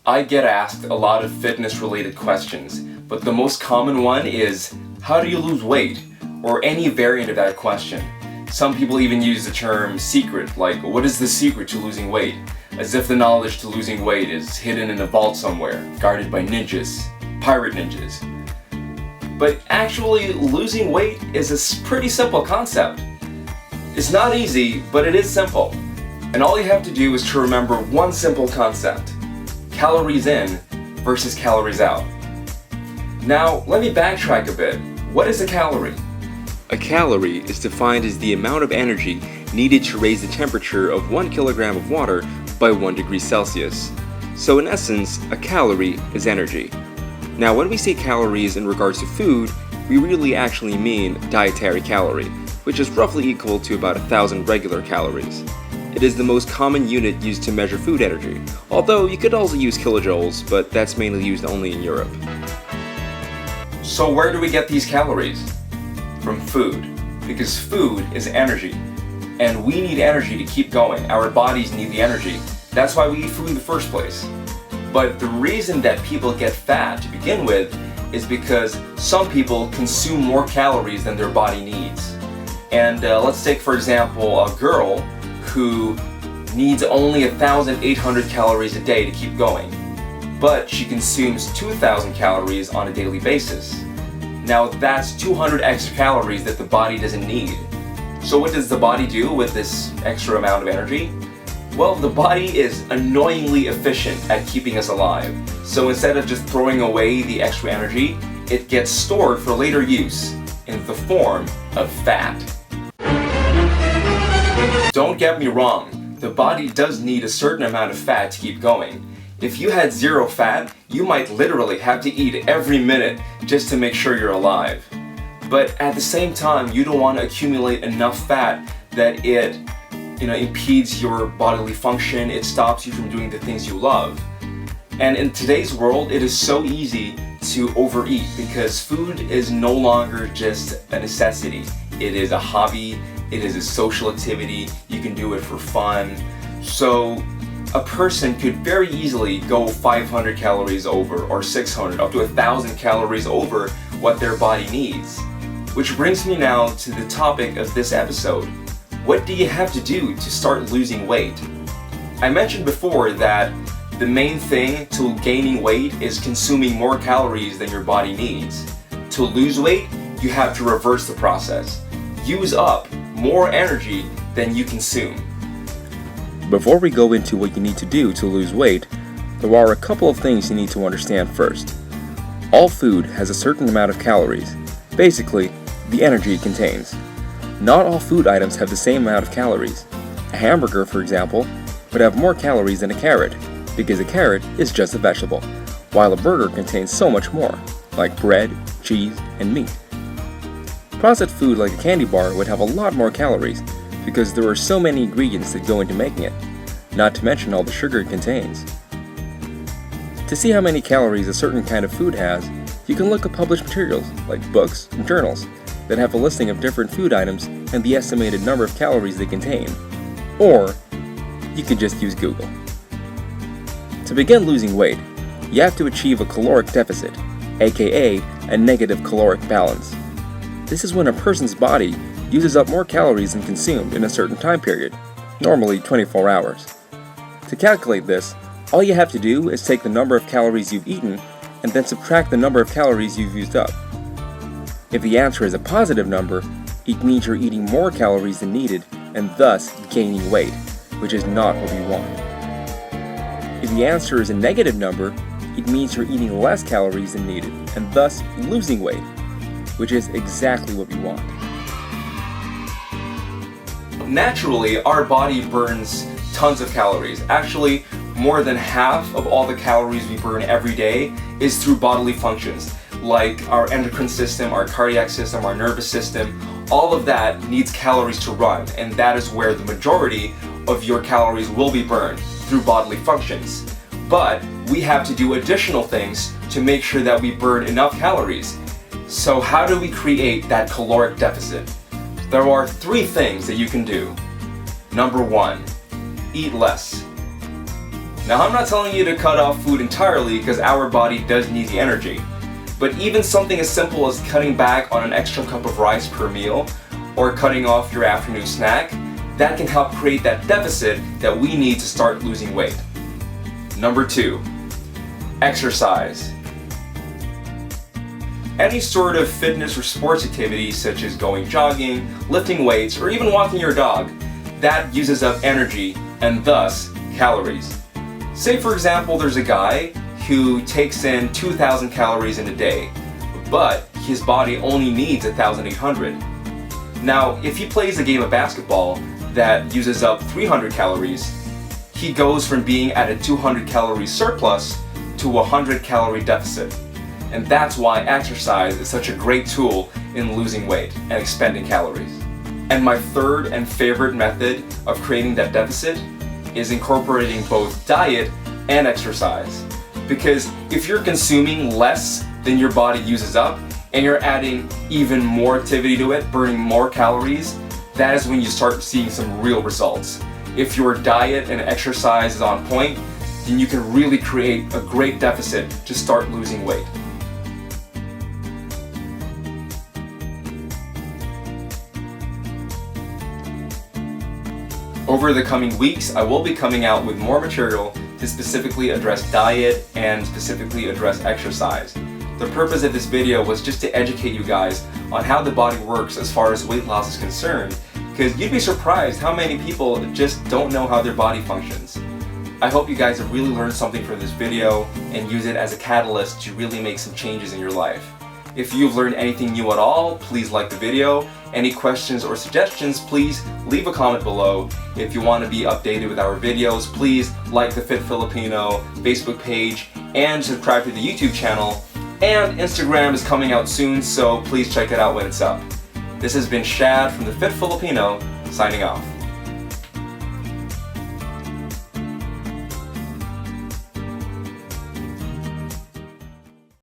I get asked a lot of fitness-related questions, but the most common one is, how do you lose weight? Or any variant of that question. Some people even use the term secret, like, what is the secret to losing weight? As if the knowledge to losing weight is hidden in a vault somewhere, guarded by ninjas, pirate ninjas. But actually, losing weight is a pretty simple concept. It's not easy, but it is simple. And all you have to do is to remember one simple concept: calories in versus calories out. Now, let me backtrack a bit. What is a calorie? A calorie is defined as the amount of energy needed to raise the temperature of 1 kilogram of water by 1 degree Celsius. So in essence, a calorie is energy. Now when we say calories in regards to food, we really actually mean dietary calorie, which is roughly equal to about 1,000 regular calories. It is the most common unit used to measure food energy, although you could also use kilojoules, but that's mainly used only in Europe. So where do we get these calories? From food, because food is energy, and we need energy to keep going. Our bodies need the energy. That's why we eat food in the first place. But the reason that people get fat to begin with is because some people consume more calories than their body needs. And let's take, for example, a girl who needs only 1,800 calories a day to keep going, but she consumes 2,000 calories on a daily basis. Now that's 200 extra calories that the body doesn't need. So what does the body do with this extra amount of energy? Well, the body is annoyingly efficient at keeping us alive. So instead of just throwing away the extra energy, it gets stored for later use in the form of fat. Don't get me wrong, the body does need a certain amount of fat to keep going. If you had zero fat, you might literally have to eat every minute just to make sure you're alive. But at the same time, you don't want to accumulate enough fat that it impedes your bodily function, it stops you from doing the things you love. And in today's world, it is so easy to overeat because food is no longer just a necessity. It is a hobby, it is a social activity, you can do it for fun. So a person could very easily go 500 calories over, or 600, up to 1,000 calories over what their body needs. Which brings me now to the topic of this episode. What do you have to do to start losing weight? I mentioned before that the main thing to gaining weight is consuming more calories than your body needs. To lose weight, you have to reverse the process. Use up more energy than you consume. Before we go into what you need to do to lose weight, there are a couple of things you need to understand first. All food has a certain amount of calories, basically, the energy it contains. Not all food items have the same amount of calories. A hamburger, for example, would have more calories than a carrot, because a carrot is just a vegetable, while a burger contains so much more, like bread, cheese, and meat. Processed food like a candy bar would have a lot more calories, because there are so many ingredients that go into making it, not to mention all the sugar it contains. To see how many calories a certain kind of food has, you can look at published materials, like books and journals, that have a listing of different food items and the estimated number of calories they contain. Or, you could just use Google. To begin losing weight, you have to achieve a caloric deficit, aka a negative caloric balance. This is when a person's body uses up more calories than consumed in a certain time period, normally 24 hours. To calculate this, all you have to do is take the number of calories you've eaten and then subtract the number of calories you've used up. If the answer is a positive number, it means you're eating more calories than needed and thus gaining weight, which is not what we want. If the answer is a negative number, it means you're eating less calories than needed and thus losing weight, which is exactly what we want. Naturally, our body burns tons of calories. Actually, more than half of all the calories we burn every day is through bodily functions, like our endocrine system, our cardiac system, our nervous system. All of that needs calories to run, and that is where the majority of your calories will be burned, through bodily functions. But we have to do additional things to make sure that we burn enough calories. So how do we create that caloric deficit? There are 3 things that you can do. Number 1, eat less. Now, I'm not telling you to cut off food entirely because our body does need the energy. But even something as simple as cutting back on an extra cup of rice per meal or cutting off your afternoon snack, that can help create that deficit that we need to start losing weight. Number 2, exercise. Any sort of fitness or sports activity such as going jogging, lifting weights, or even walking your dog, that uses up energy and thus calories. Say for example there's a guy who takes in 2,000 calories in a day, but his body only needs 1,800. Now, if he plays a game of basketball that uses up 300 calories, he goes from being at a 200 calorie surplus to a 100 calorie deficit. And that's why exercise is such a great tool in losing weight and expending calories. And my third and favorite method of creating that deficit is incorporating both diet and exercise. Because if you're consuming less than your body uses up, and you're adding even more activity to it, burning more calories, that is when you start seeing some real results. If your diet and exercise is on point, then you can really create a great deficit to start losing weight. Over the coming weeks, I will be coming out with more material to specifically address diet and specifically address exercise. The purpose of this video was just to educate you guys on how the body works as far as weight loss is concerned, because you'd be surprised how many people just don't know how their body functions. I hope you guys have really learned something from this video and use it as a catalyst to really make some changes in your life. If you've learned anything new at all, please like the video. Any questions or suggestions, please leave a comment below. If you want to be updated with our videos, please like the Fit Filipino Facebook page and subscribe to the YouTube channel. And Instagram is coming out soon, so please check it out when it's up. This has been Shad from the Fit Filipino, signing off.